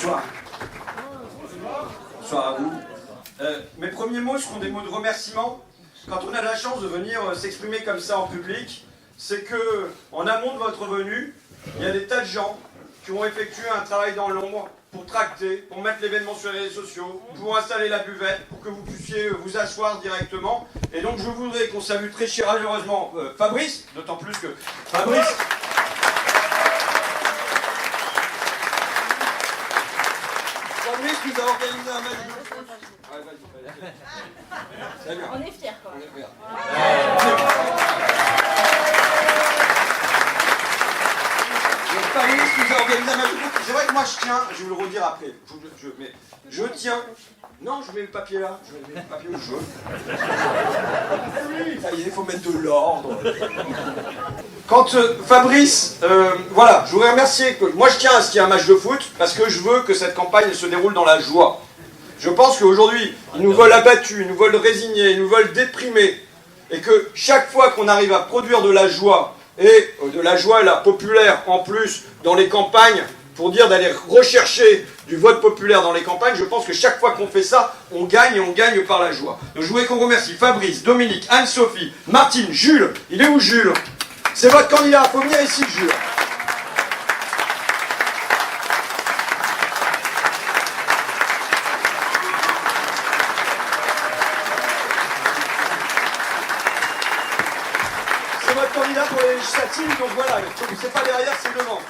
Bonsoir. Bonsoir à vous. Mes premiers mots seront des mots de remerciement. Quand on a la chance de venir s'exprimer comme ça en public, c'est que, en amont de votre venue, il y a des tas de gens qui ont effectué un travail dans l'ombre pour tracter, pour mettre l'événement sur les réseaux sociaux, pour installer la buvette, pour que vous puissiez vous asseoir directement. Et donc je voudrais qu'on salue très chaleureusement Fabrice, d'autant plus que Fabrice nous a organisé un match de foot. On est fiers quoi. Fabrice nous a organisé un match de foot. C'est vrai que moi je tiens, je vais le redire après, mais je tiens. Non, je mets le papier là, je mets le papier au jaune. Ça y est, il faut mettre de l'ordre. Quand Fabrice, voilà, je voudrais remercier. Moi je tiens à ce qu'il y ait un match de foot parce que je veux que cette campagne se déroule dans la joie. Je pense qu'aujourd'hui, ils nous veulent abattus, ils nous veulent résignés, ils nous veulent déprimés. Et que chaque fois qu'on arrive à produire de la joie, et de la joie là, populaire en plus dans les campagnes, pour dire d'aller rechercher du vote populaire dans les campagnes, je pense que chaque fois qu'on fait ça, on gagne et on gagne par la joie. Donc je voudrais qu'on remercie Fabrice, Dominique, Anne-Sophie, Martine, Jules. Il est où Jules? C'est votre candidat, il faut venir ici Jules. C'est votre candidat pour les législatives, donc voilà, c'est pas derrière, c'est devant.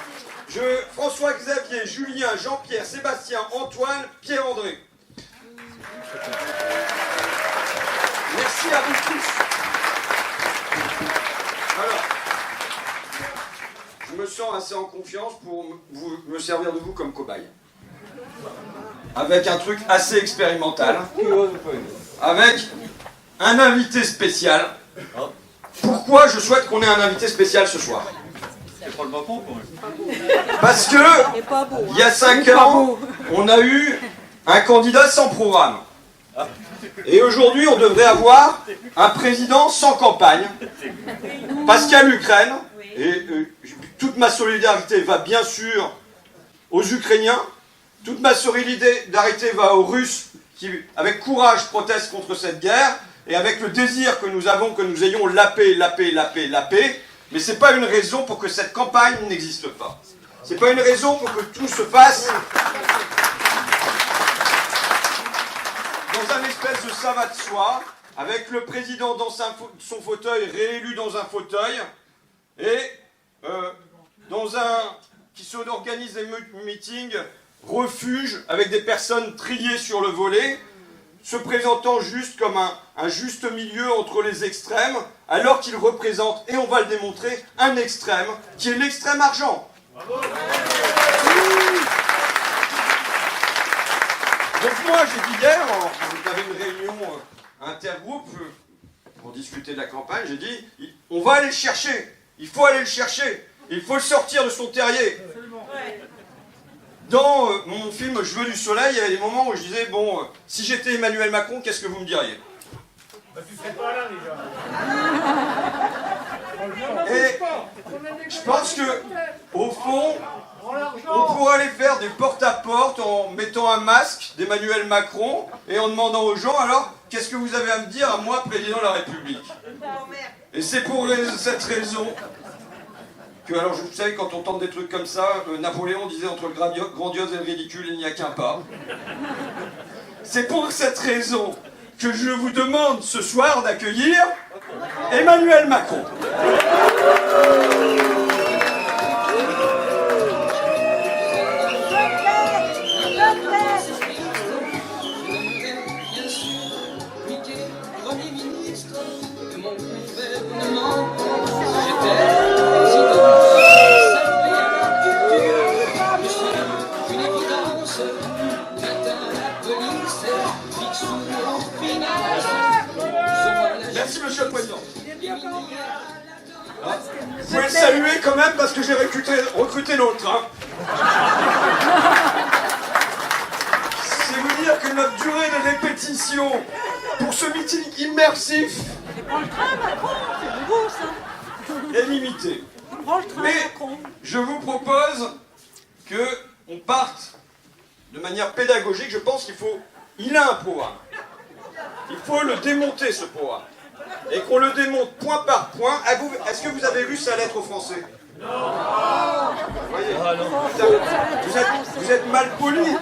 François Xavier, Julien, Jean-Pierre, Sébastien, Antoine, Pierre-André. Merci à vous tous. Alors, je me sens assez en confiance pour me servir de vous comme cobaye. Avec un truc assez expérimental. Avec un invité spécial. Pourquoi je souhaite qu'on ait un invité spécial ce soir? Parce que, il y a 5 ans, on a eu un candidat sans programme. Et aujourd'hui, on devrait avoir un président sans campagne. Parce qu'il y a l'Ukraine, et toute ma solidarité va bien sûr aux Ukrainiens, toute ma solidarité va aux Russes qui, avec courage, protestent contre cette guerre, et avec le désir que nous avons, que nous ayons la paix, la paix, la paix, la paix. Mais ce n'est pas une raison pour que cette campagne n'existe pas. Ce n'est pas une raison pour que tout se fasse dans un espèce de ça va de soi, avec le président dans son fauteuil, réélu dans un fauteuil, et qui s'organise des meetings, refuge, avec des personnes triées sur le volet, se présentant juste comme un juste milieu entre les extrêmes, alors qu'il représente, et on va le démontrer, un extrême, qui est l'extrême argent. Bravo. Donc moi, j'ai dit hier, on avait une réunion intergroupe pour discuter de la campagne, j'ai dit, on va aller le chercher, il faut aller le chercher, il faut le sortir de son terrier. Dans mon film Je veux du soleil, il y avait des moments où je disais, bon, si j'étais Emmanuel Macron, qu'est-ce que vous me diriez? Tu serais pas là déjà. Et je pense que, au fond, on pourrait aller faire des porte-à-porte en mettant un masque d'Emmanuel Macron et en demandant aux gens, alors, qu'est-ce que vous avez à me dire à moi, président de la République? Et c'est pour cette raison que, alors vous savez, quand on tente des trucs comme ça, Napoléon disait entre le grandiose et le ridicule, il n'y a qu'un pas. C'est pour cette raison que je vous demande ce soir d'accueillir Emmanuel Macron. Merci Monsieur le Président. Vous pouvez le saluer quand même parce que j'ai recruté l'autre. Hein. C'est vous dire que notre durée de répétition pour ce meeting immersif est limitée. Mais je vous propose qu'on parte de manière pédagogique, je pense il a un programme. Il faut le démonter, ce programme. Et qu'on le démonte point par point. Est-ce que vous avez lu sa lettre aux Français? Non. Vous voyez, vous êtes mal poli.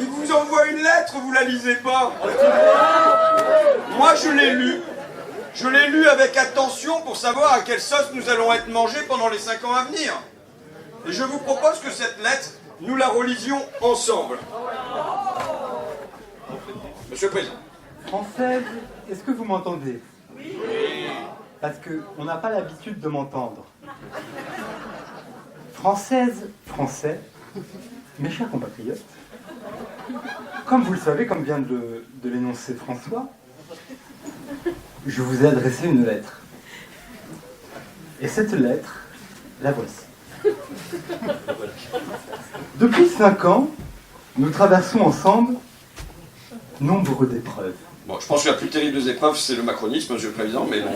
Il vous envoie une lettre, vous la lisez pas. Moi, je l'ai lu. Je l'ai lu avec attention pour savoir à quelle sauce nous allons être mangés pendant les 5 ans à venir. Et je vous propose que cette lettre, nous la relisions ensemble. Monsieur le Président. Française, est-ce que vous m'entendez? Oui. Parce qu'on n'a pas l'habitude de m'entendre. Française, Français, mes chers compatriotes, comme vous le savez, comme vient de l'énoncer François, je vous ai adressé une lettre. Et cette lettre, la voici. Depuis 5 ans, nous traversons ensemble nombre d'épreuves. Bon, je pense que la plus terrible des épreuves, c'est le macronisme, Monsieur le Président, mais bon,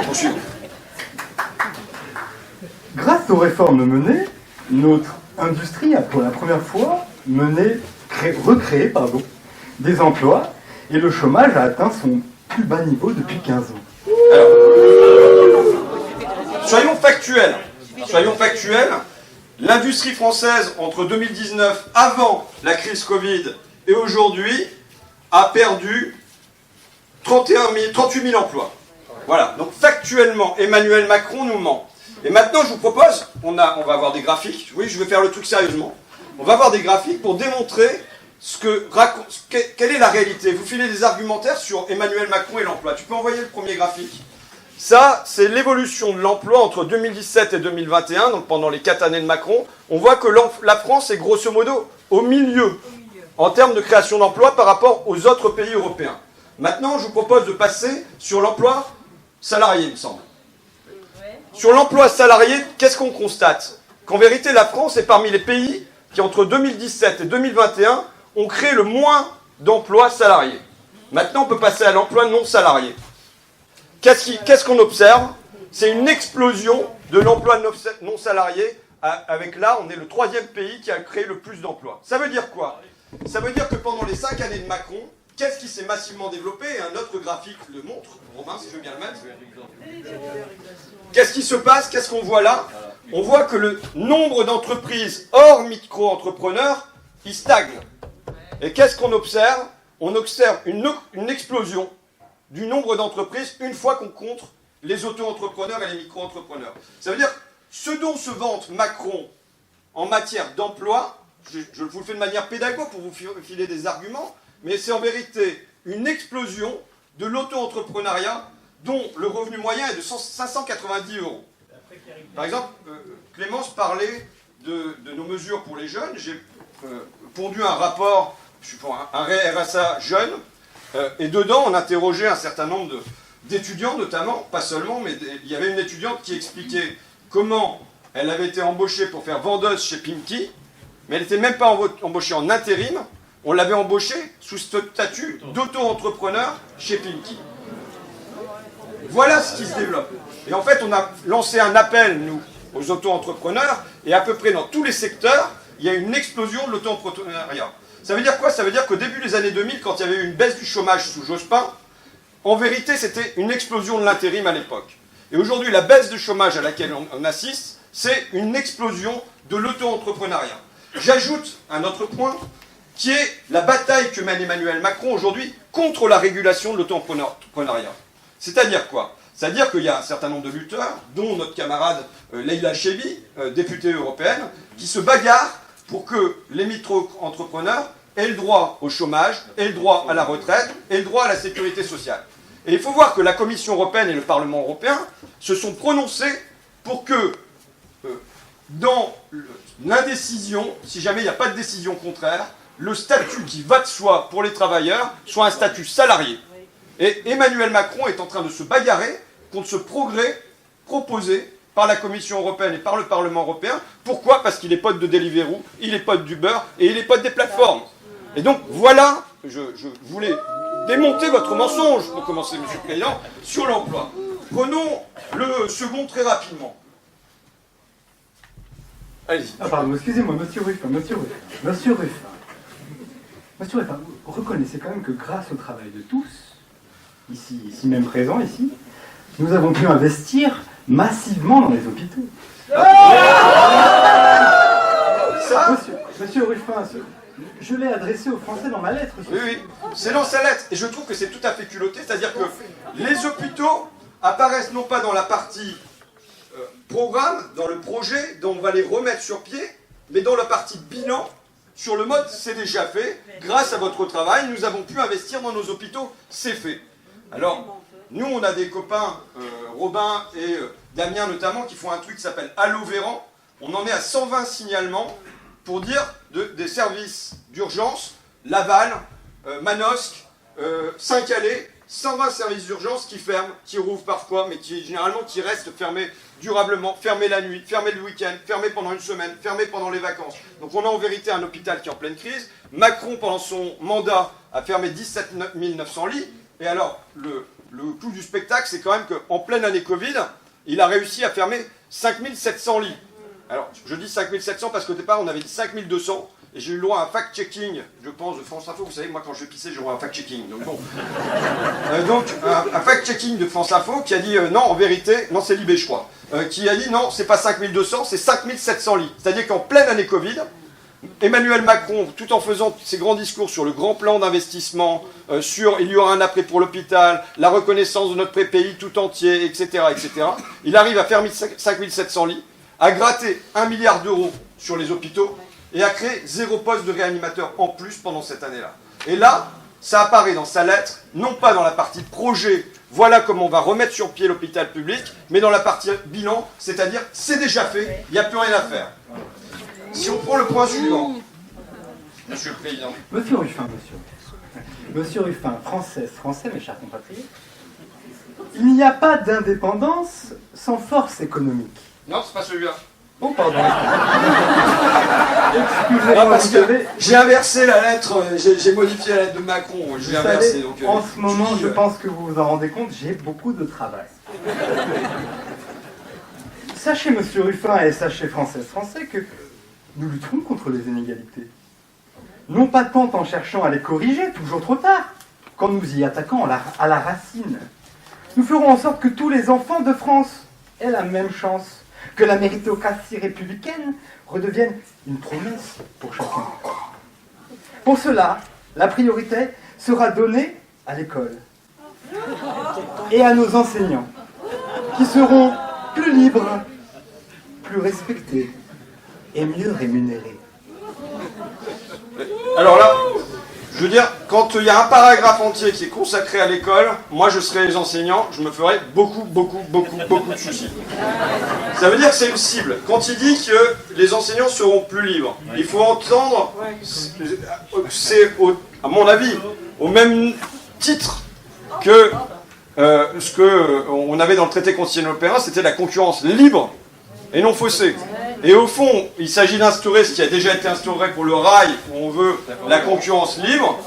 poursuivons. Grâce aux réformes menées, notre industrie a pour la première fois recréé des emplois et le chômage a atteint son plus bas niveau depuis 15 ans. Alors, soyons factuels. L'industrie française, entre 2019, avant la crise Covid, et aujourd'hui, a perdu 38 000 emplois. Voilà, donc factuellement, Emmanuel Macron nous ment. Et maintenant, je vous propose, on va avoir des graphiques, oui, je vais faire le truc sérieusement, on va avoir des graphiques pour démontrer quelle est la réalité. Vous filez des argumentaires sur Emmanuel Macron et l'emploi. Tu peux envoyer le premier graphique? Ça, c'est l'évolution de l'emploi entre 2017 et 2021, donc pendant les 4 années de Macron. On voit que la France est grosso modo au milieu en termes de création d'emplois par rapport aux autres pays européens. Maintenant, je vous propose de passer sur l'emploi salarié, il me semble. Sur l'emploi salarié, qu'est-ce qu'on constate? Qu'en vérité, la France est parmi les pays qui, entre 2017 et 2021, ont créé le moins d'emplois salariés. Maintenant, on peut passer à l'emploi non salarié. Qu'est-ce qu'on observe? C'est une explosion de l'emploi non salarié. Avec là, on est le 3e pays qui a créé le plus d'emplois. Ça veut dire quoi? Ça veut dire que pendant les 5 années de Macron, qu'est-ce qui s'est massivement développé? Et un autre graphique le montre. Romain, si je veux bien le mettre. Qu'est-ce qui se passe? Qu'est-ce qu'on voit là? On voit que le nombre d'entreprises hors micro-entrepreneurs, il stagne. Et qu'est-ce qu'on observe? On observe une explosion du nombre d'entreprises une fois qu'on compte les auto-entrepreneurs et les micro-entrepreneurs. Ça veut dire ce dont se vante Macron en matière d'emploi, je vous le fais de manière pédagogique pour vous filer des arguments, mais c'est en vérité une explosion de l'auto-entrepreneuriat dont le revenu moyen est de 590 €. Par exemple, Clémence parlait de nos mesures pour les jeunes. J'ai pondu un rapport, un RSA jeune, et dedans on interrogeait un certain nombre d'étudiants notamment, pas seulement, mais il y avait une étudiante qui expliquait comment elle avait été embauchée pour faire vendeuse chez Pimki, mais elle n'était même pas embauchée en intérim, on l'avait embauchée sous ce statut d'auto-entrepreneur chez Pimki. Voilà ce qui se développe. Et en fait, on a lancé un appel, nous, aux auto-entrepreneurs, et à peu près dans tous les secteurs, il y a une explosion de l'auto-entrepreneuriat. Ça veut dire quoi? Ça veut dire qu'au début des années 2000, quand il y avait eu une baisse du chômage sous Jospin, en vérité, c'était une explosion de l'intérim à l'époque. Et aujourd'hui, la baisse de chômage à laquelle on assiste, c'est une explosion de l'auto-entrepreneuriat. J'ajoute un autre point, qui est la bataille que mène Emmanuel Macron aujourd'hui contre la régulation de l'auto-entrepreneuriat. C'est-à-dire quoi? C'est-à-dire qu'il y a un certain nombre de lutteurs, dont notre camarade Leïla Chaibi, députée européenne, qui se bagarrent pour que les micro-entrepreneurs aient le droit au chômage, aient le droit à la retraite, aient le droit à la sécurité sociale. Et il faut voir que la Commission européenne et le Parlement européen se sont prononcés pour que, dans l'indécision, si jamais il n'y a pas de décision contraire, le statut qui va de soi pour les travailleurs soit un statut salarié. Et Emmanuel Macron est en train de se bagarrer contre ce progrès proposé par la Commission européenne et par le Parlement européen. Pourquoi? Parce qu'il est pote de Deliveroo, il est pote d'Uber et il est pote des plateformes. Et donc voilà, je voulais démonter votre mensonge, pour commencer, Monsieur le Président, sur l'emploi. Prenons le second très rapidement. Allez-y. Ah pardon, excusez-moi, monsieur Ruffin. Monsieur Ruffin, vous reconnaissez quand même que grâce au travail de tous, ici même présents, ici, nous avons pu investir massivement dans les hôpitaux. Monsieur Ruffin, je l'ai adressé aux Français dans ma lettre. Oui, oui, c'est dans sa lettre. Et je trouve que c'est tout à fait culotté, c'est-à-dire que les hôpitaux apparaissent non pas dans la partie programme, dans le projet, dont on va les remettre sur pied, mais dans la partie bilan, sur le mode c'est déjà fait. Grâce à votre travail, nous avons pu investir dans nos hôpitaux, c'est fait. Alors, nous, on a des copains, Robin et Damien notamment, qui font un truc qui s'appelle Allo Véran. On en est à 120 signalements pour dire des services d'urgence, Laval, Manosque, Saint-Calais, 120 services d'urgence qui ferment, qui rouvrent parfois, mais généralement qui restent fermés durablement, fermés la nuit, fermés le week-end, fermés pendant une semaine, fermés pendant les vacances. Donc on a en vérité un hôpital qui est en pleine crise. Macron, pendant son mandat, a fermé 17 900 lits. Et alors, le clou du spectacle, c'est quand même qu'en pleine année Covid, il a réussi à fermer 5700 lits. Alors, je dis 5700 parce qu'au départ, on avait dit 5200. Et j'ai eu le droit à un fact-checking, je pense, de France Info. Vous savez, moi, quand je vais pisser, j'ai le droit à un fact-checking. Donc, bon. Un fact-checking de France Info qui a dit non, en vérité, non, c'est Libé, je crois. Qui a dit non, c'est pas 5200, c'est 5700 lits. C'est-à-dire qu'en pleine année Covid, Emmanuel Macron, tout en faisant ses grands discours sur le grand plan d'investissement, sur il y aura un après pour l'hôpital, la reconnaissance de notre pays tout entier, etc., il arrive à fermer 5700 lits, à gratter 1 milliard d'euros sur les hôpitaux et à créer 0 poste de réanimateur en plus pendant cette année-là. Et là, ça apparaît dans sa lettre, non pas dans la partie projet, voilà comment on va remettre sur pied l'hôpital public, mais dans la partie bilan, c'est-à-dire c'est déjà fait, il n'y a plus rien à faire. Si on prend le point suivant, Monsieur le Président. Monsieur Ruffin, Monsieur Ruffin, Français, mes chers compatriotes, il n'y a pas d'indépendance sans force économique. Non, c'est pas celui-là. Oh, pardon. Ah, parce que j'ai inversé la lettre, j'ai modifié la lettre de Macron, j'ai inversé. Donc, en ce moment, je pense que vous vous en rendez compte, j'ai beaucoup de travail. Sachez, Monsieur Ruffin, et sachez, Français, que nous lutterons contre les inégalités. Non pas tant en cherchant à les corriger, toujours trop tard, qu'en nous y attaquant à la racine. Nous ferons en sorte que tous les enfants de France aient la même chance, que la méritocratie républicaine redevienne une promesse pour chacun. Pour cela, la priorité sera donnée à l'école et à nos enseignants, qui seront plus libres, plus respectés et mieux rémunérés. Alors là, je veux dire, quand il y a un paragraphe entier qui est consacré à l'école, moi je serais les enseignants, je me ferais beaucoup de soucis. Ça veut dire que c'est une cible. Quand il dit que les enseignants seront plus libres, il faut entendre, c'est à mon avis, au même titre que ce qu'on avait dans le traité constitutionnel européen, c'était la concurrence libre et non faussée. Et au fond, il s'agit d'instaurer ce qui a déjà été instauré pour le rail, où on veut la concurrence libre.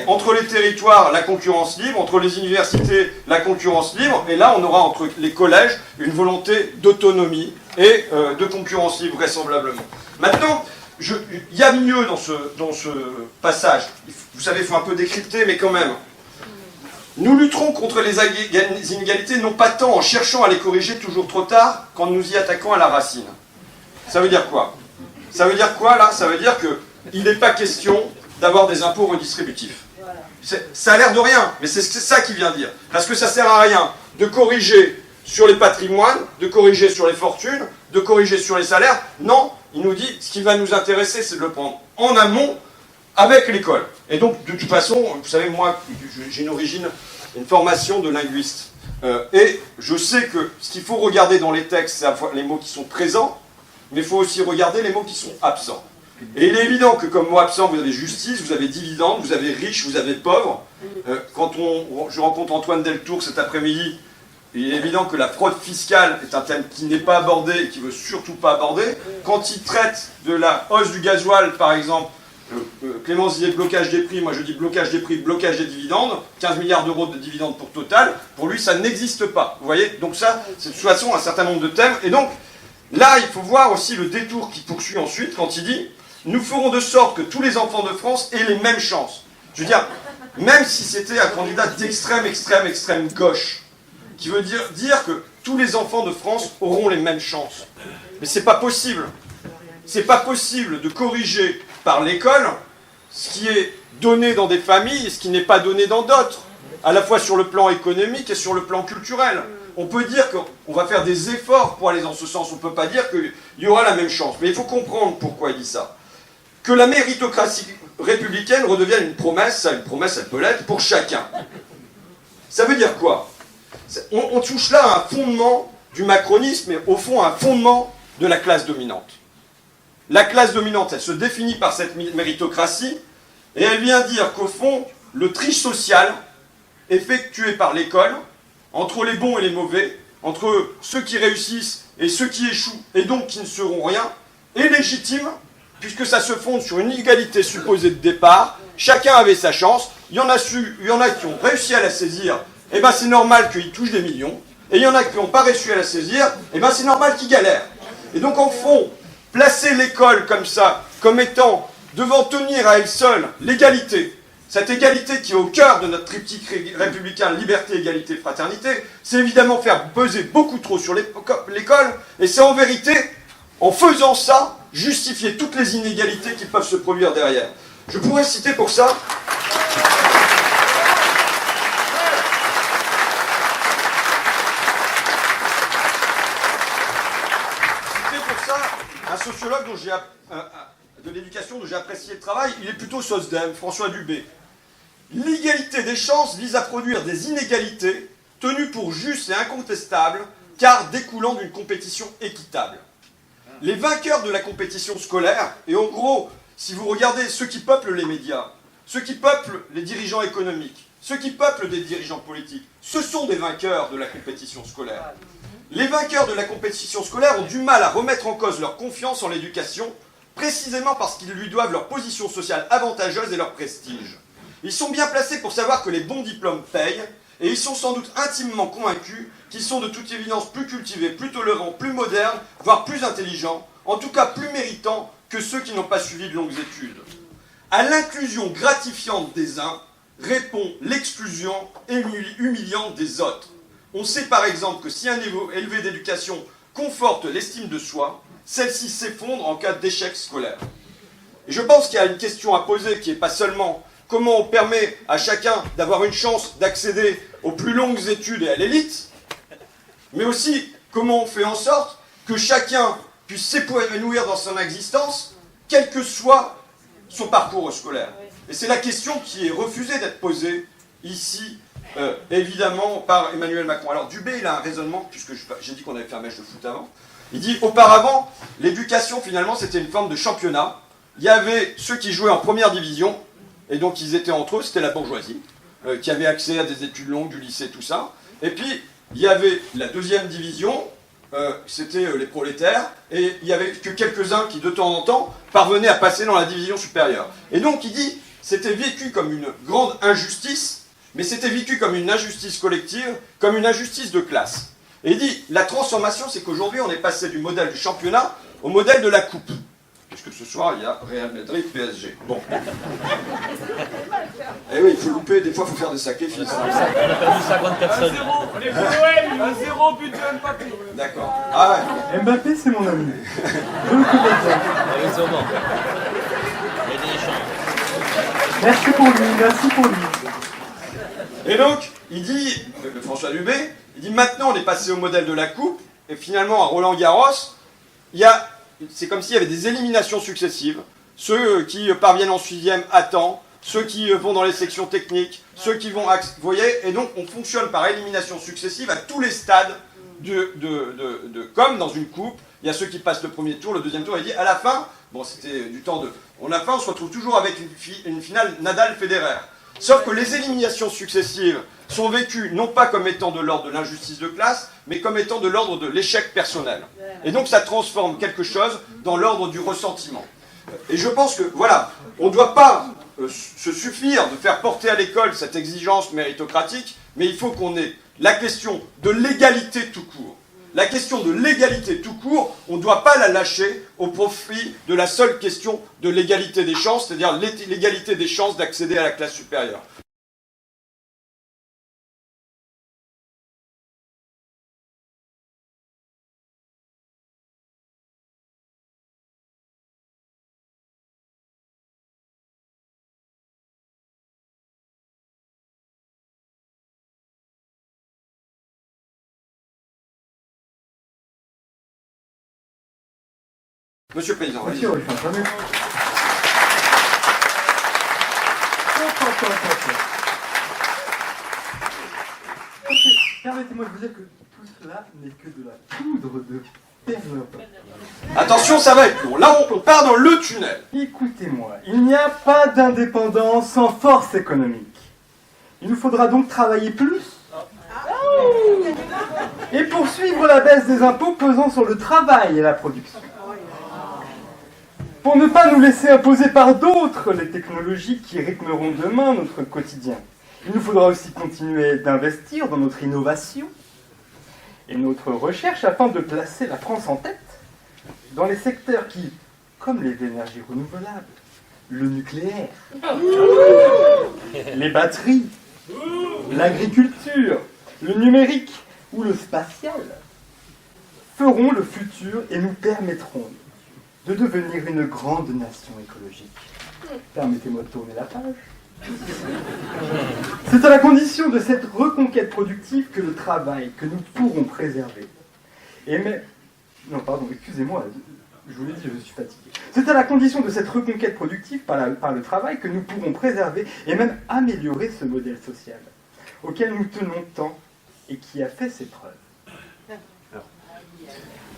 Entre les territoires, la concurrence libre. Entre les universités, la concurrence libre. Et là, on aura entre les collèges une volonté d'autonomie et de concurrence libre, vraisemblablement. Maintenant, il y a mieux dans ce passage. Vous savez, il faut un peu décrypter, mais quand même. Nous lutterons contre les inégalités, non pas tant en cherchant à les corriger toujours trop tard, qu'en nous y attaquant à la racine. Ça veut dire quoi? Ça veut dire quoi, là? Ça veut dire qu'il n'est pas question d'avoir des impôts redistributifs. Ça a l'air de rien, mais c'est ça qu'il vient dire. Parce que ça ne sert à rien de corriger sur les patrimoines, de corriger sur les fortunes, de corriger sur les salaires. Non, il nous dit, ce qui va nous intéresser, c'est de le prendre en amont avec l'école. Et donc, de toute façon, vous savez, moi, j'ai une formation de linguiste. Et je sais que ce qu'il faut regarder dans les textes, c'est à la fois les mots qui sont présents, mais il faut aussi regarder les mots qui sont absents. Et il est évident que comme mot absent, vous avez justice, vous avez dividende, vous avez riche, vous avez pauvre. Quand je rencontre Antoine Deltour cet après-midi, il est évident que la fraude fiscale est un thème qui n'est pas abordé et qui ne veut surtout pas aborder. Quand il traite de la hausse du gasoil, par exemple, Clémence disait blocage des prix, moi je dis blocage des prix, blocage des dividendes, 15 milliards d'euros de dividendes pour Total, pour lui ça n'existe pas. Vous voyez? Donc ça, c'est de toute façon un certain nombre de thèmes. Et donc, Là, il faut voir aussi le détour qui poursuit ensuite quand il dit « Nous ferons de sorte que tous les enfants de France aient les mêmes chances ». Je veux dire, même si c'était un candidat extrême gauche, qui veut dire que tous les enfants de France auront les mêmes chances. Mais c'est pas possible. C'est pas possible de corriger par l'école ce qui est donné dans des familles et ce qui n'est pas donné dans d'autres, à la fois sur le plan économique et sur le plan culturel. On peut dire qu'on va faire des efforts pour aller dans ce sens, on ne peut pas dire qu'il y aura la même chance. Mais il faut comprendre pourquoi il dit ça. Que la méritocratie républicaine redevienne une promesse elle peut l'être pour chacun. Ça veut dire quoi? On touche là à un fondement du macronisme, et au fond un fondement de la classe dominante. La classe dominante, elle se définit par cette méritocratie, et elle vient dire qu'au fond, le tri social effectué par l'école, entre les bons et les mauvais, entre ceux qui réussissent et ceux qui échouent, et donc qui ne seront rien, est légitime, puisque ça se fonde sur une égalité supposée de départ. Chacun avait sa chance, il y en a qui ont réussi à la saisir, et ben c'est normal qu'ils touchent des millions, et il y en a qui n'ont pas réussi à la saisir, et ben c'est normal qu'ils galèrent. Et donc en fond, placer l'école comme ça, comme étant devant tenir à elle seule l'égalité, cette égalité qui est au cœur de notre triptyque républicain, liberté, égalité, fraternité, c'est évidemment faire peser beaucoup trop sur l'école, et c'est en vérité, en faisant ça, justifier toutes les inégalités qui peuvent se produire derrière. Je pourrais citer pour ça... un sociologue de l'éducation dont j'ai apprécié le travail, il est plutôt SOSDEM, François Dubé. L'égalité des chances vise à produire des inégalités tenues pour justes et incontestables, car découlant d'une compétition équitable. Les vainqueurs de la compétition scolaire, et en gros, si vous regardez ceux qui peuplent les médias, ceux qui peuplent les dirigeants économiques, ceux qui peuplent des dirigeants politiques, ce sont des vainqueurs de la compétition scolaire. Les vainqueurs de la compétition scolaire ont du mal à remettre en cause leur confiance en l'éducation, précisément parce qu'ils lui doivent leur position sociale avantageuse et leur prestige. Ils sont bien placés pour savoir que les bons diplômes payent, et ils sont sans doute intimement convaincus qu'ils sont de toute évidence plus cultivés, plus tolérants, plus modernes, voire plus intelligents, en tout cas plus méritants que ceux qui n'ont pas suivi de longues études. À l'inclusion gratifiante des uns répond l'exclusion humiliante des autres. On sait par exemple que si un niveau élevé d'éducation conforte l'estime de soi, celle-ci s'effondre en cas d'échec scolaire. Et je pense qu'il y a une question à poser qui n'est pas seulement comment on permet à chacun d'avoir une chance d'accéder aux plus longues études et à l'élite, mais aussi comment on fait en sorte que chacun puisse s'épanouir dans son existence, quel que soit son parcours scolaire. Et c'est la question qui est refusée d'être posée ici, évidemment, par Emmanuel Macron. Alors Dubé, il a un raisonnement, puisque j'ai dit qu'on avait fait un match de foot avant. Il dit, auparavant, l'éducation, finalement, c'était une forme de championnat. Il y avait ceux qui jouaient en première division, et donc ils étaient entre eux, c'était la bourgeoisie, qui avait accès à des études longues, du lycée, tout ça. Et puis, il y avait la deuxième division, c'était les prolétaires, et il n'y avait que quelques-uns qui, de temps en temps, parvenaient à passer dans la division supérieure. Et donc, il dit, c'était vécu comme une grande injustice, mais c'était vécu comme une injustice collective, comme une injustice de classe. Et il dit, la transformation, c'est qu'aujourd'hui, on est passé du modèle du championnat au modèle de la coupe. Puisque ce soir, il y a Real Madrid, PSG. Bon. Eh oui, il faut louper, des fois, il faut faire des sacrifices. On a perdu 50 personnes. 1-0, but de Mbappé. D'accord. Ah ouais. Mbappé, c'est mon ami. Je le connais bien. Heureusement. Il y a des échanges. Merci pour lui, merci pour lui. Et donc, il dit, François Dubé, il dit maintenant on est passé au modèle de la coupe, et finalement à Roland-Garros, c'est comme s'il y avait des éliminations successives. Ceux qui parviennent en 6e à temps, ceux qui vont dans les sections techniques, ceux qui vont... Vous voyez, et donc on fonctionne par élimination successive à tous les stades, comme dans une coupe. Il y a ceux qui passent le premier tour, le deuxième tour, et il dit à la fin, bon c'était du temps de... À la fin on se retrouve toujours avec une finale Nadal-Federer. Sauf que les éliminations successives sont vécues non pas comme étant de l'ordre de l'injustice de classe, mais comme étant de l'ordre de l'échec personnel. Et donc ça transforme quelque chose dans l'ordre du ressentiment. Et je pense que, voilà, on ne doit pas se suffire de faire porter à l'école cette exigence méritocratique, mais il faut qu'on ait la question de l'égalité tout court. la question de l'égalité tout court, on ne doit pas la lâcher au profit de la seule question de l'égalité des chances, c'est-à-dire l'égalité des chances d'accéder à la classe supérieure. Monsieur le Président, Monsieur Ruffin, prenez- Permettez-moi de vous dire que tout cela n'est que de la poudre de perlimpinpin. attention, ça va être long. Là, on part dans le tunnel. Écoutez-moi, il n'y a pas d'indépendance sans force économique. Il nous faudra donc travailler plus et poursuivre la baisse des impôts pesant sur le travail et la production. Pour ne pas nous laisser imposer par d'autres les technologies qui rythmeront demain notre quotidien. Il nous faudra aussi continuer d'investir dans notre innovation et notre recherche afin de placer la France en tête dans les secteurs qui, comme les énergies renouvelables, le nucléaire, les batteries, l'agriculture, le numérique ou le spatial, feront le futur et nous permettront de devenir une grande nation écologique. Permettez-moi de tourner la page. C'est à la condition de cette reconquête productive que le travail que nous pourrons préserver. Non, pardon, excusez-moi, je vous l'ai dit, je suis fatigué. C'est à la condition de cette reconquête productive par le travail que nous pourrons préserver et même améliorer ce modèle social auquel nous tenons tant et qui a fait ses preuves.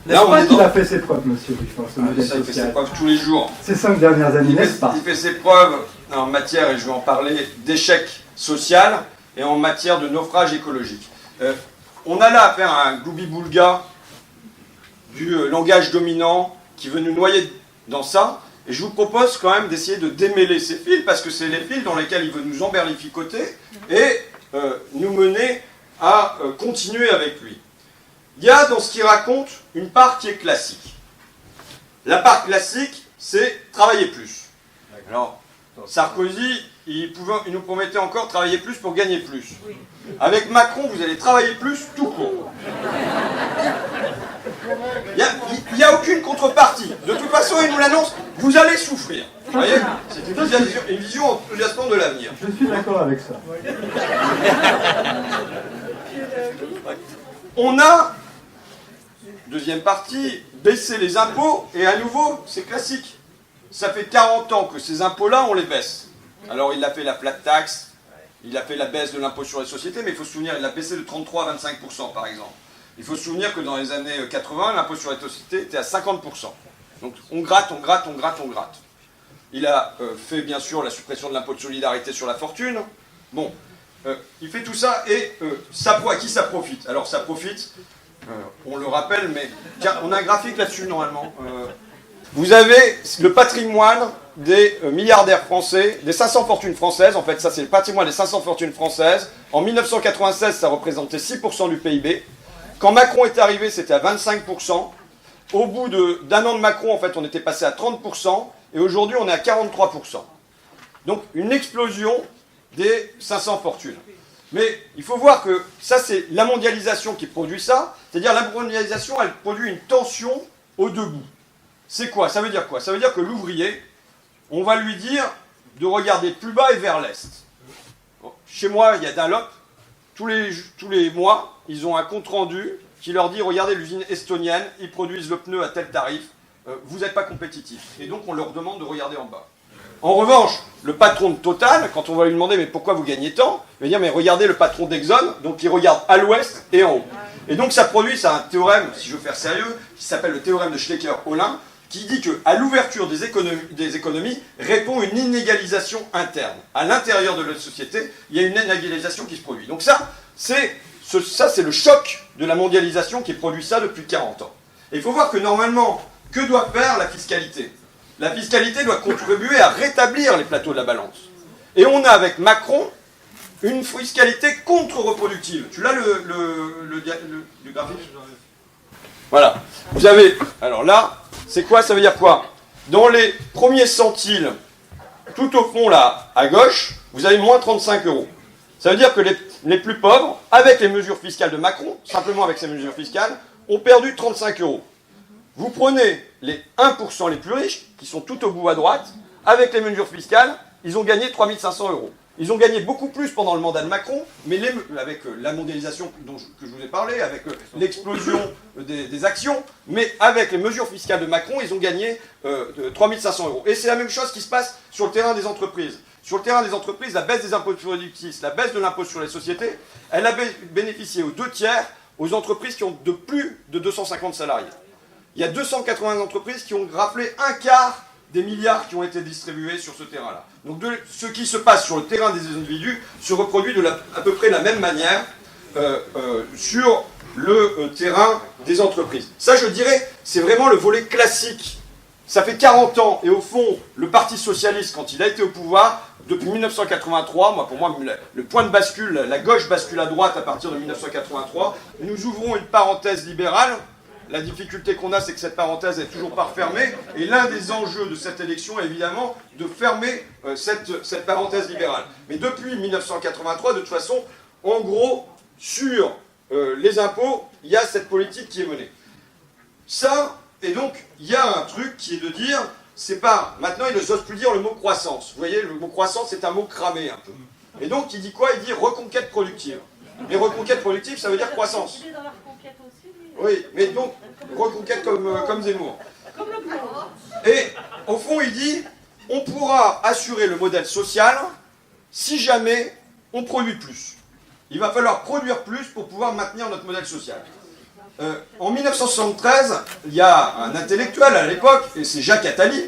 N'est-ce pas qu'il a fait ses preuves, monsieur Ruffin, ce modèle Ça, il fait ses social? preuves tous les jours. Ces 5 dernières années, n'est-ce pas? Il fait ses preuves en matière, et je vais en parler, d'échec social et en matière de naufrage écologique. On a là affaire à un gloubi-boulga du langage dominant qui veut nous noyer dans ça. Et je vous propose quand même d'essayer de démêler ces fils, parce que c'est les fils dans lesquels il veut nous emberlificoter et nous mener à continuer avec lui. Il y a dans ce qu'il raconte une part qui est classique. La part classique, c'est travailler plus. Alors, Sarkozy, il nous promettait encore travailler plus pour gagner plus. Avec Macron, vous allez travailler plus tout court. Il n'y a aucune contrepartie. De toute façon, il nous l'annonce, vous allez souffrir. Vous voyez? C'est une vision enthousiasmante de l'avenir. Je suis d'accord avec ça. On a, deuxième partie, baisser les impôts, et à nouveau, c'est classique. Ça fait 40 ans que ces impôts-là, on les baisse. Alors il a fait la flat tax, il a fait la baisse de l'impôt sur les sociétés, mais il faut se souvenir, il l'a baissé de 33 à 25% par exemple. Il faut se souvenir que dans les années 80, l'impôt sur les sociétés était à 50%. Donc on gratte, on gratte, on gratte, on gratte. Il a fait bien sûr la suppression de l'impôt de solidarité sur la fortune. Bon, il fait tout ça et à qui ça profite? Alors ça profite, on le rappelle, mais tiens, on a un graphique là-dessus normalement. Vous avez le patrimoine des milliardaires français, des 500 fortunes françaises. En fait, ça c'est le patrimoine des 500 fortunes françaises. En 1996, ça représentait 6% du PIB. Quand Macron est arrivé, c'était à 25%. Au bout d'un an de Macron, en fait, on était passé à 30%. Et aujourd'hui, on est à 43%. Donc, une explosion des 500 fortunes. Mais il faut voir que ça, c'est la mondialisation qui produit ça. C'est-à-dire, la mondialisation, elle produit une tension au debout. C'est quoi? Ça veut dire quoi? Ça veut dire que l'ouvrier, on va lui dire de regarder plus bas et vers l'est. Bon, chez moi, il y a Dunlop. Tous les mois, ils ont un compte-rendu qui leur dit, regardez l'usine estonienne, ils produisent le pneu à tel tarif, vous n'êtes pas compétitif. Et donc, on leur demande de regarder en bas. En revanche, le patron de Total, quand on va lui demander, mais pourquoi vous gagnez tant? Il va dire, mais regardez le patron d'Exxon, donc il regarde à l'ouest et en haut. Et donc, ça produit, c'est un théorème, si je veux faire sérieux, qui s'appelle le théorème de Schlecker-Holin, qui dit qu'à l'ouverture des économies répond une inégalisation interne. À l'intérieur de la société, il y a une inégalisation qui se produit. Donc ça, c'est le choc de la mondialisation qui produit ça depuis 40 ans. Et il faut voir que normalement, que doit faire la fiscalité? La fiscalité doit contribuer à rétablir les plateaux de la balance. Et on a avec Macron une fiscalité contre-reproductive. Tu l'as le graphique? Voilà. Vous avez, alors là, c'est quoi? Ça veut dire quoi? Dans les premiers centiles, tout au fond là, à gauche, vous avez moins 35 euros. Ça veut dire que les plus pauvres, avec les mesures fiscales de Macron, simplement avec ces mesures fiscales, ont perdu 35 euros. Vous prenez les 1% les plus riches, qui sont tout au bout à droite, avec les mesures fiscales, ils ont gagné 3 500 euros. Ils ont gagné beaucoup plus pendant le mandat de Macron, mais avec la mondialisation que je vous ai parlé, avec l'explosion des actions, mais avec les mesures fiscales de Macron, ils ont gagné 3 500 euros. Et c'est la même chose qui se passe sur le terrain des entreprises. Sur le terrain des entreprises, la baisse des impôts productifs, la baisse de l'impôt sur les sociétés, elle a bénéficié aux 2 tiers aux entreprises qui ont de plus de 250 salariés. Il y a 280 entreprises qui ont raflé un quart des milliards qui ont été distribués sur ce terrain-là. Donc ce qui se passe sur le terrain des individus se reproduit à peu près de la même manière sur le terrain des entreprises. Ça, je dirais, c'est vraiment le volet classique. Ça fait 40 ans, et au fond, le Parti Socialiste, quand il a été au pouvoir, depuis 1983, pour moi, le point de bascule, la gauche bascule à droite à partir de 1983, nous ouvrons une parenthèse libérale. La difficulté qu'on a, c'est que cette parenthèse n'est toujours pas refermée, et l'un des enjeux de cette élection est évidemment de fermer cette parenthèse libérale. Mais depuis 1983, de toute façon, en gros, sur les impôts, il y a cette politique qui est menée. Ça, et donc, il y a un truc qui est de dire, c'est pas, maintenant ils n'osent plus dire le mot croissance. Vous voyez, le mot croissance, c'est un mot cramé un peu. Et donc, il dit quoi? Il dit reconquête productive. Mais reconquête productive, ça veut dire croissance. Il est dans la reconquête aussi, lui. Oui, mais donc, reconquête comme Zemmour. Et, au fond, il dit, on pourra assurer le modèle social si jamais on produit plus. Il va falloir produire plus pour pouvoir maintenir notre modèle social. En 1973, il y a un intellectuel à l'époque, et c'est Jacques Attali,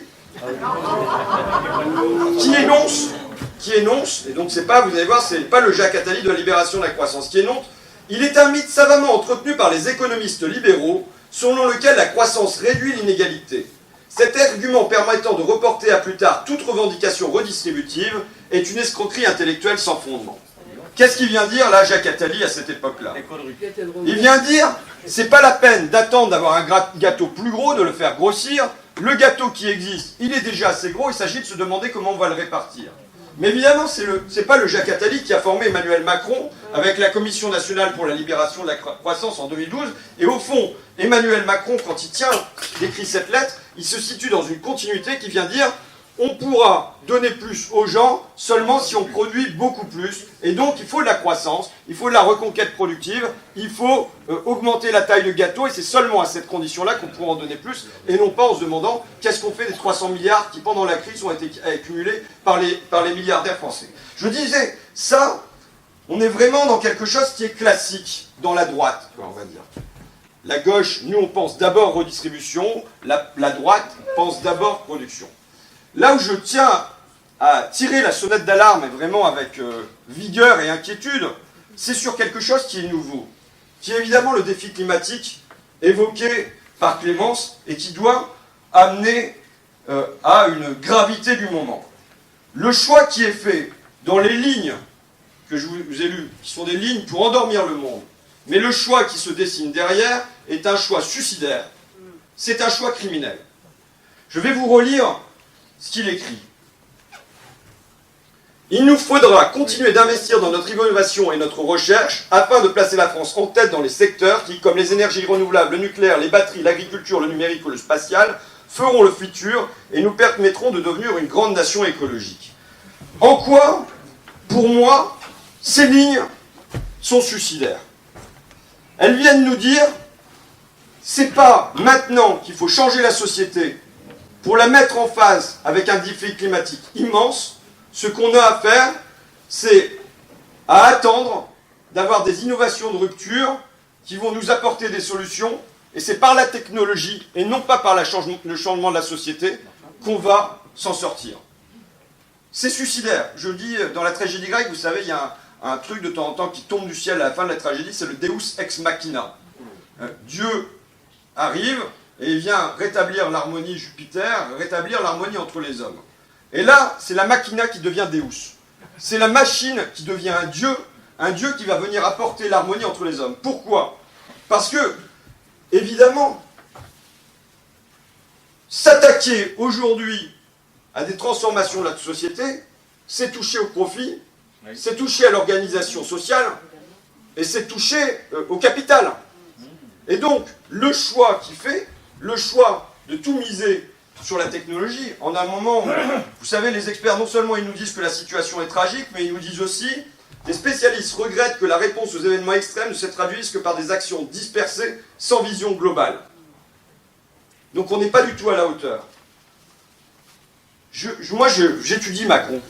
qui énonce, et donc c'est pas, vous allez voir, c'est pas le Jacques Attali de la libération de la croissance, qui énonce, il est un mythe savamment entretenu par les économistes libéraux, selon lequel la croissance réduit l'inégalité. Cet argument permettant de reporter à plus tard toute revendication redistributive est une escroquerie intellectuelle sans fondement. Qu'est-ce qu'il vient dire là, Jacques Attali, à cette époque-là? Il vient dire, c'est pas la peine d'attendre d'avoir un gâteau plus gros, de le faire grossir. Le gâteau qui existe, il est déjà assez gros, il s'agit de se demander comment on va le répartir. Mais évidemment, c'est pas le Jacques Attali qui a formé Emmanuel Macron avec la Commission nationale pour la libération de la croissance en 2012. Et au fond, Emmanuel Macron, quand il écrit cette lettre, il se situe dans une continuité qui vient dire on pourra donner plus aux gens seulement si on produit beaucoup plus. Et donc, il faut de la croissance, il faut de la reconquête productive, il faut augmenter la taille de gâteau, et c'est seulement à cette condition-là qu'on pourra en donner plus, et non pas en se demandant qu'est-ce qu'on fait des 300 milliards qui, pendant la crise, ont été accumulés par les milliardaires français. Je disais, ça, on est vraiment dans quelque chose qui est classique dans la droite, quoi, on va dire. La gauche, nous, on pense d'abord redistribution, la droite pense d'abord production. Là où je tiens à tirer la sonnette d'alarme, et vraiment avec vigueur et inquiétude, c'est sur quelque chose qui est nouveau, qui est évidemment le défi climatique évoqué par Clémence et qui doit amener à une gravité du moment. Le choix qui est fait dans les lignes que je vous ai lues, qui sont des lignes pour endormir le monde, mais le choix qui se dessine derrière est un choix suicidaire, c'est un choix criminel. Je vais vous relire ce qu'il écrit. Il nous faudra continuer d'investir dans notre innovation et notre recherche afin de placer la France en tête dans les secteurs qui, comme les énergies renouvelables, le nucléaire, les batteries, l'agriculture, le numérique ou le spatial, feront le futur et nous permettront de devenir une grande nation écologique. En quoi, pour moi, ces lignes sont suicidaires? Elles viennent nous dire, c'est pas maintenant qu'il faut changer la société pour la mettre en phase avec un défi climatique immense. Ce qu'on a à faire, c'est à attendre d'avoir des innovations de rupture qui vont nous apporter des solutions, et c'est par la technologie, et non pas par le changement de la société, qu'on va s'en sortir. C'est suicidaire. Je le dis, dans la tragédie grecque, vous savez, il y a un truc de temps en temps qui tombe du ciel à la fin de la tragédie, c'est le Deus ex machina. Dieu arrive, et il vient rétablir l'harmonie Jupiter, rétablir l'harmonie entre les hommes. Et là, c'est la machina qui devient Deus. C'est la machine qui devient un Dieu qui va venir apporter l'harmonie entre les hommes. Pourquoi? Parce que évidemment, s'attaquer aujourd'hui à des transformations de la société, c'est toucher au profit, c'est toucher à l'organisation sociale, et c'est toucher au capital. Et donc, le choix qu'il fait, le choix de tout miser sur la technologie, en un moment, vous savez, les experts, non seulement ils nous disent que la situation est tragique, mais ils nous disent aussi, des spécialistes regrettent que la réponse aux événements extrêmes ne se traduise que par des actions dispersées, sans vision globale. Donc on n'est pas du tout à la hauteur. Moi, j'étudie Macron.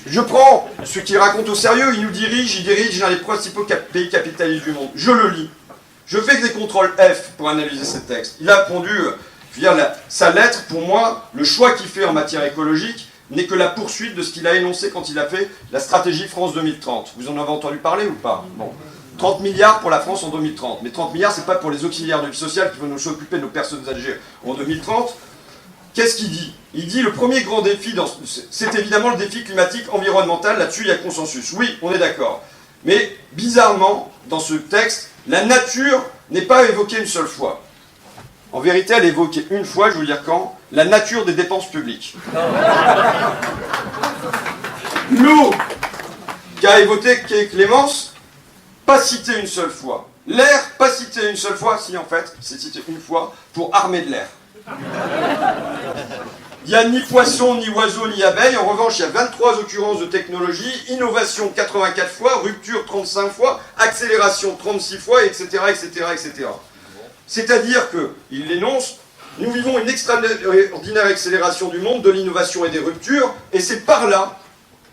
Je prends ce qu'il raconte au sérieux, il dirige l'un des principaux pays capitalistes du monde. Je le lis. Je fais des contrôles F pour analyser ces textes. Il a pondu, sa lettre, pour moi, le choix qu'il fait en matière écologique n'est que la poursuite de ce qu'il a énoncé quand il a fait la stratégie France 2030. Vous en avez entendu parler ou pas? Bon. 30 milliards pour la France en 2030. Mais 30 milliards, c'est pas pour les auxiliaires de vie sociale qui vont nous occuper de nos personnes âgées en 2030. Qu'est-ce qu'il dit? Il dit le premier grand défi, c'est évidemment le défi climatique environnemental, là-dessus il y a consensus. Oui, on est d'accord. Mais bizarrement, dans ce texte, la nature n'est pas évoquée une seule fois. En vérité, elle est évoquée une fois, je vais vous dire quand, la nature des dépenses publiques. L'eau, qu'a évoqué Clémence, pas cité une seule fois. L'air, pas cité une seule fois, si en fait, c'est cité une fois, pour armer de l'air. Il n'y a ni poisson, ni oiseau, ni abeille. En revanche, il y a 23 occurrences de technologie, innovation 84 fois, rupture 35 fois, accélération 36 fois, etc., etc., etc. C'est-à-dire qu'il l'énonce, nous vivons une extraordinaire accélération du monde, de l'innovation et des ruptures, et c'est par là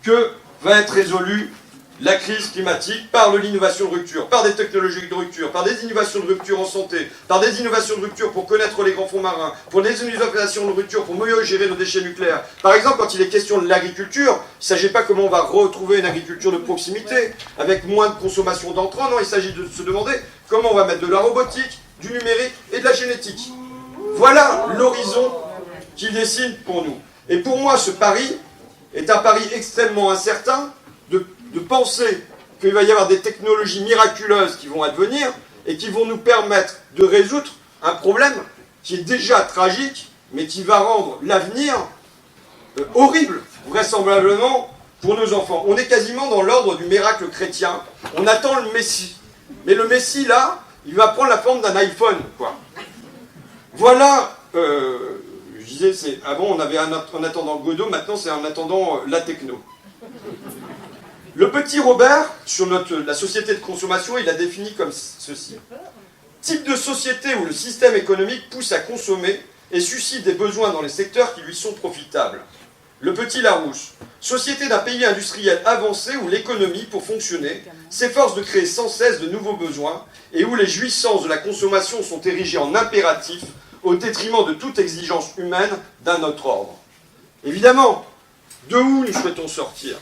que va être résolue la crise climatique, par de l'innovation de rupture, par des technologies de rupture, par des innovations de rupture en santé, par des innovations de rupture pour connaître les grands fonds marins, pour des innovations de rupture pour mieux gérer nos déchets nucléaires. Par exemple, quand il est question de l'agriculture, il ne s'agit pas comment on va retrouver une agriculture de proximité, avec moins de consommation d'entrants, non, il s'agit de se demander comment on va mettre de la robotique, du numérique et de la génétique. Voilà l'horizon qu'il dessine pour nous. Et pour moi, ce pari est un pari extrêmement incertain, de penser qu'il va y avoir des technologies miraculeuses qui vont advenir et qui vont nous permettre de résoudre un problème qui est déjà tragique, mais qui va rendre l'avenir horrible, vraisemblablement, pour nos enfants. On est quasiment dans l'ordre du miracle chrétien. On attend le Messie. Mais le Messie, là, il va prendre la forme d'un iPhone, quoi. Voilà, je disais, avant on avait en attendant Godot, maintenant c'est en attendant la techno. Le petit Robert, sur la société de consommation, il a défini comme ceci. Type de société où le système économique pousse à consommer et suscite des besoins dans les secteurs qui lui sont profitables. Le petit Larousse. Société d'un pays industriel avancé où l'économie, pour fonctionner, s'efforce de créer sans cesse de nouveaux besoins et où les jouissances de la consommation sont érigées en impératifs au détriment de toute exigence humaine d'un autre ordre. Évidemment, de où nous souhaitons sortir?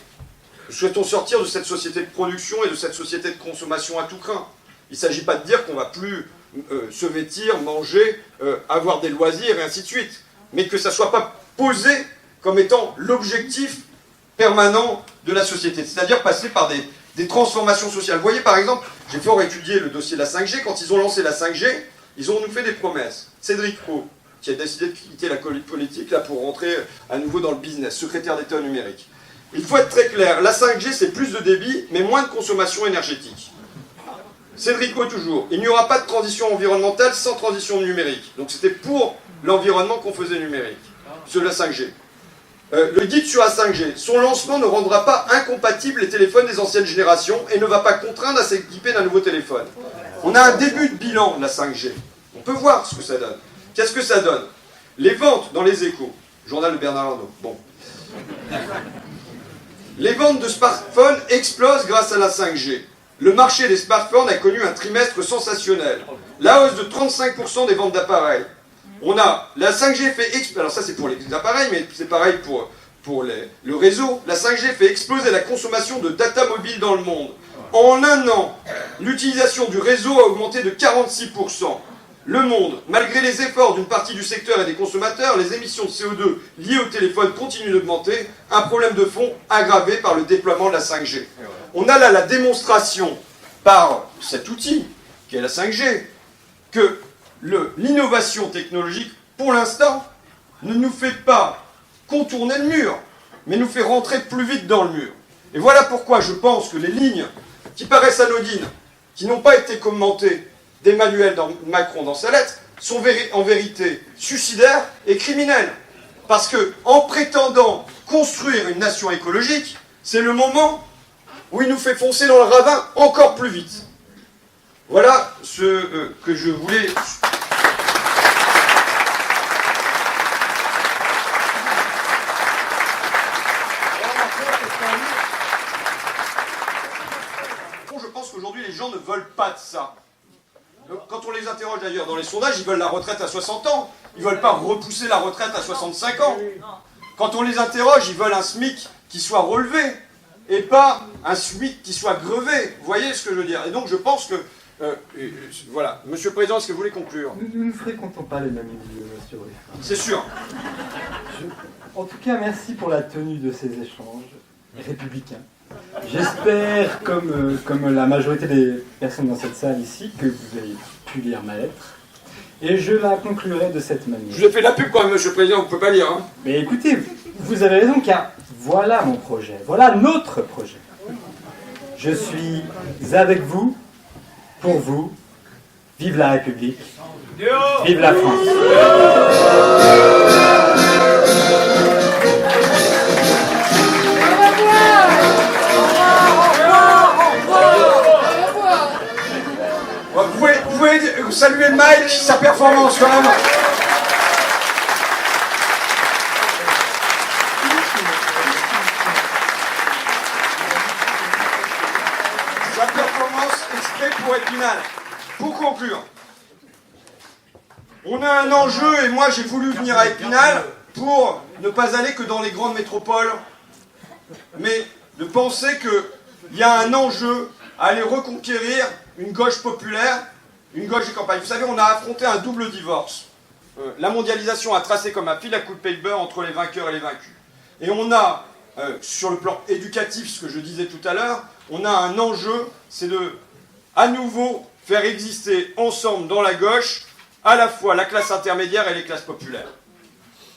Nous souhaitons sortir de cette société de production et de cette société de consommation à tout crin. Il ne s'agit pas de dire qu'on ne va plus se vêtir, manger, avoir des loisirs et ainsi de suite. Mais que ça ne soit pas posé comme étant l'objectif permanent de la société. C'est-à-dire passer par des transformations sociales. Vous voyez par exemple, j'ai fort étudié le dossier de la 5G. Quand ils ont lancé la 5G, ils ont nous fait des promesses. Cédric O, qui a décidé de quitter la politique là, pour rentrer à nouveau dans le business, secrétaire d'État au numérique. Il faut être très clair, la 5G c'est plus de débit, mais moins de consommation énergétique. Cédric O toujours, il n'y aura pas de transition environnementale sans transition numérique. Donc c'était pour l'environnement qu'on faisait numérique, sur la 5G. Le guide sur la 5G, son lancement ne rendra pas incompatibles les téléphones des anciennes générations et ne va pas contraindre à s'équiper d'un nouveau téléphone. On a un début de bilan de la 5G. On peut voir ce que ça donne. Qu'est-ce que ça donne? Les ventes dans les Échos, journal de Bernard Arnault, bon. Les ventes de smartphones explosent grâce à la 5G. Le marché des smartphones a connu un trimestre sensationnel. La hausse de 35% des ventes d'appareils. On a la 5G fait alors ça c'est pour les appareils, mais c'est pareil pour le réseau. La 5G fait exploser la consommation de data mobile dans le monde. En un an, l'utilisation du réseau a augmenté de 46%. Le monde, malgré les efforts d'une partie du secteur et des consommateurs, les émissions de CO2 liées au téléphone continuent d'augmenter, un problème de fond aggravé par le déploiement de la 5G. On a là la démonstration par cet outil, qui est la 5G, que l'innovation technologique, pour l'instant, ne nous fait pas contourner le mur, mais nous fait rentrer plus vite dans le mur. Et voilà pourquoi je pense que les lignes qui paraissent anodines, qui n'ont pas été commentées d'Emmanuel Macron dans sa lettre, sont en vérité suicidaires et criminelles. Parce que, en prétendant construire une nation écologique, c'est le moment où il nous fait foncer dans le ravin encore plus vite. Voilà ce que je voulais... Je pense qu'aujourd'hui, les gens ne veulent pas de ça. Quand on les interroge d'ailleurs dans les sondages, ils veulent la retraite à 60 ans. Ils ne veulent pas repousser la retraite à 65 ans. Quand on les interroge, ils veulent un SMIC qui soit relevé et pas un SMIC qui soit grevé. Vous voyez ce que je veux dire? Et donc je pense que... voilà. Monsieur le Président, est-ce que vous voulez conclure? Nous ne fréquentons pas les mêmes milieux, monsieur Ruffin. C'est sûr. En tout cas, merci pour la tenue de ces échanges républicains. J'espère, comme la majorité des personnes dans cette salle ici, que vous avez pu lire ma lettre. Et je la conclurai de cette manière. Je vous ai fait de la pub quand même, Monsieur le Président, vous ne pouvez pas lire. Hein. Mais écoutez, vous avez raison, car voilà mon projet, voilà notre projet. Je suis avec vous, pour vous. Vive la République, vive la France. Vous pouvez saluer Mike, sa performance quand même. Sa performance exprès pour Épinal. Pour conclure, on a un enjeu et moi j'ai voulu venir à Épinal pour ne pas aller que dans les grandes métropoles, mais de penser qu'il y a un enjeu à aller reconquérir une gauche populaire, une gauche des campagnes. Vous savez, on a affronté un double divorce. La mondialisation a tracé comme un fil à coups de paper entre les vainqueurs et les vaincus. Et on a, sur le plan éducatif, ce que je disais tout à l'heure, on a un enjeu, c'est de, à nouveau, faire exister ensemble dans la gauche, à la fois la classe intermédiaire et les classes populaires.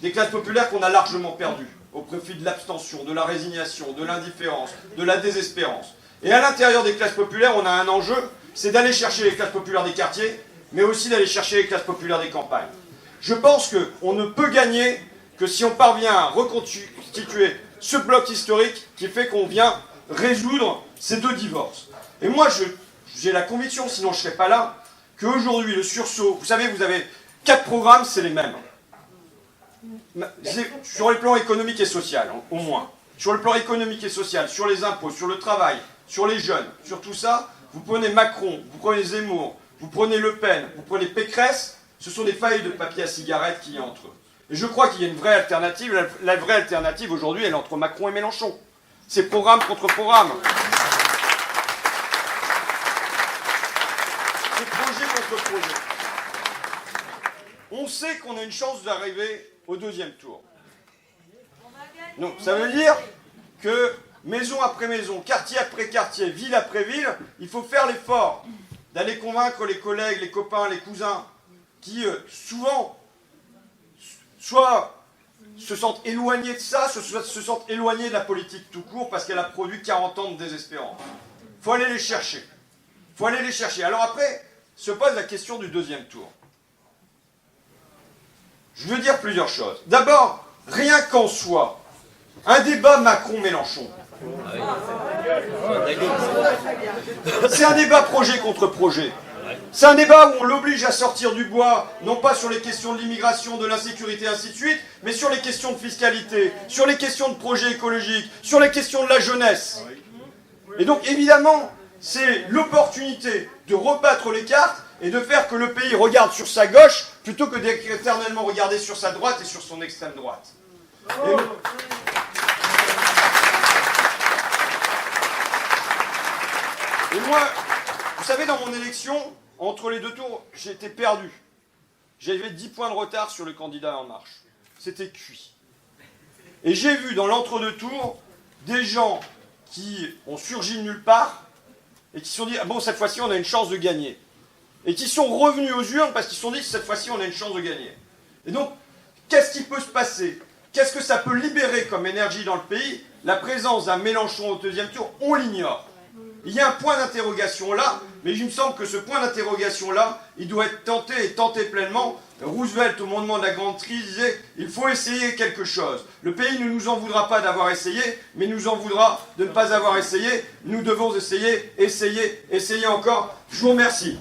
Des classes populaires qu'on a largement perdues, au profit de l'abstention, de la résignation, de l'indifférence, de la désespérance. Et à l'intérieur des classes populaires, on a un enjeu, c'est d'aller chercher les classes populaires des quartiers, mais aussi d'aller chercher les classes populaires des campagnes. Je pense qu'on ne peut gagner que si on parvient à reconstituer ce bloc historique qui fait qu'on vient résoudre ces deux divorces. Et moi, j'ai la conviction, sinon je ne serais pas là, qu'aujourd'hui, le sursaut, vous savez, vous avez 4 programmes, c'est les mêmes. Sur le plan économique et social, au moins. Sur le plan économique et social, sur les impôts, sur le travail, sur les jeunes, sur tout ça, vous prenez Macron, vous prenez Zemmour, vous prenez Le Pen, vous prenez Pécresse, ce sont des feuilles de papier à cigarette qu'il y a entre eux. Et je crois qu'il y a une vraie alternative. La vraie alternative aujourd'hui, elle est entre Macron et Mélenchon. C'est programme contre programme. C'est projet contre projet. On sait qu'on a une chance d'arriver au deuxième tour. Donc, ça veut dire que maison après maison, quartier après quartier, ville après ville, il faut faire l'effort d'aller convaincre les collègues, les copains, les cousins, qui souvent soit se sentent éloignés de ça, soit se sentent éloignés de la politique tout court parce qu'elle a produit 40 ans de désespérance. Il faut aller les chercher. Il faut aller les chercher. Alors après, se pose la question du deuxième tour. Je veux dire plusieurs choses. D'abord, rien qu'en soi, un débat Macron-Mélenchon, c'est un débat projet contre projet. C'est un débat où on l'oblige à sortir du bois, non pas sur les questions de l'immigration, de l'insécurité, ainsi de suite, mais sur les questions de fiscalité, sur les questions de projets écologiques, sur les questions de la jeunesse. Et donc, évidemment, c'est l'opportunité de rebattre les cartes et de faire que le pays regarde sur sa gauche plutôt que d'éternellement regarder sur sa droite et sur son extrême droite. Et moi, vous savez, dans mon élection, entre les deux tours, j'étais perdu. J'avais 10 points de retard sur le candidat En Marche. C'était cuit. Et j'ai vu dans l'entre-deux tours des gens qui ont surgi de nulle part et qui se sont dit « Ah bon, cette fois-ci, on a une chance de gagner ». et qui sont revenus aux urnes parce qu'ils se sont dit que cette fois-ci on a une chance de gagner. Et donc, qu'est-ce qui peut se passer? Qu'est-ce que ça peut libérer comme énergie dans le pays? La présence d'un Mélenchon au deuxième tour, on l'ignore. Il y a un point d'interrogation là, mais il me semble que ce point d'interrogation là, il doit être tenté et tenté pleinement. Roosevelt, au moment de la grande crise, disait « il faut essayer quelque chose ». Le pays ne nous en voudra pas d'avoir essayé, mais nous en voudra de ne pas avoir essayé. Nous devons essayer, essayer, essayer encore. Je vous remercie.